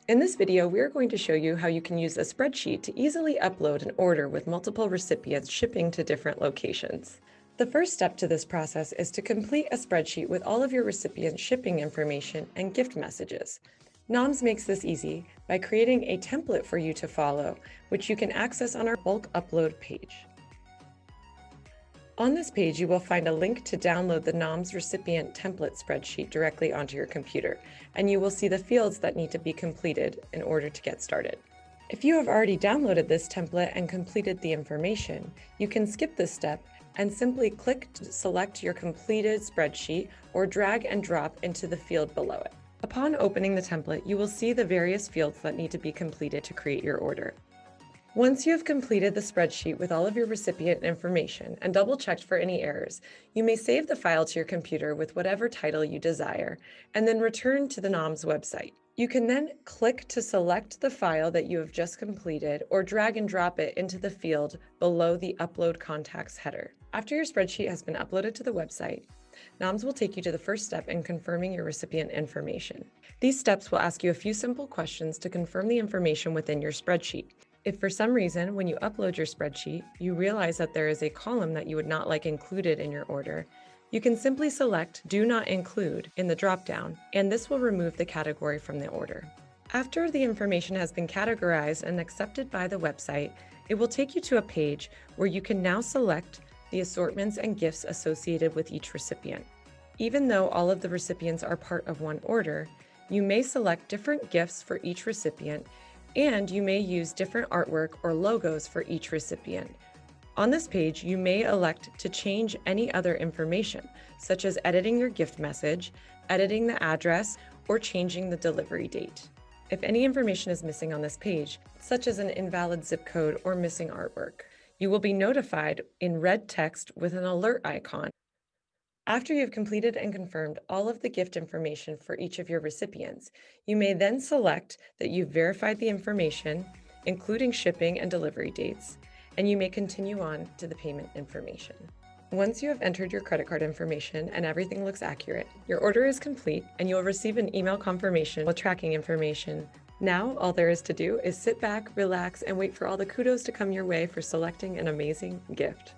In this video, we are going to show you how you can use a spreadsheet to easily upload an order with multiple recipients shipping to different locations. The first step to this process is to complete a spreadsheet with all of your recipients' shipping information and gift messages. Noms makes this easy by creating a template for you to follow, which you can access on our bulk upload page. On this page, you will find a link to download the Noms recipient template spreadsheet directly onto your computer, and you will see the fields that need to be completed in order to get started. If you have already downloaded this template and completed the information, you can skip this step and simply click to select your completed spreadsheet or drag and drop into the field below it. Upon opening the template, you will see the various fields that need to be completed to create your order. Once you have completed the spreadsheet with all of your recipient information and double-checked for any errors, you may save the file to your computer with whatever title you desire, and then return to the Noms website. You can then click to select the file that you have just completed or drag and drop it into the field below the Upload Contacts header. After your spreadsheet has been uploaded to the website, Noms will take you to the first step in confirming your recipient information. These steps will ask you a few simple questions to confirm the information within your spreadsheet. If for some reason, when you upload your spreadsheet, you realize that there is a column that you would not like included in your order, you can simply select Do Not Include in the dropdown, and this will remove the category from the order. After the information has been categorized and accepted by the website, it will take you to a page where you can now select the assortments and gifts associated with each recipient. Even though all of the recipients are part of one order, you may select different gifts for each recipient, and you may use different artwork or logos for each recipient. On this page, you may elect to change any other information, such as editing your gift message, editing the address, or changing the delivery date. If any information is missing on this page, such as an invalid zip code or missing artwork, you will be notified in red text with an alert icon. After you've completed and confirmed all of the gift information for each of your recipients, you may then select that you've verified the information, including shipping and delivery dates, and you may continue on to the payment information. Once you have entered your credit card information and everything looks accurate, your order is complete and you'll receive an email confirmation with tracking information. Now, all there is to do is sit back, relax, and wait for all the kudos to come your way for selecting an amazing gift.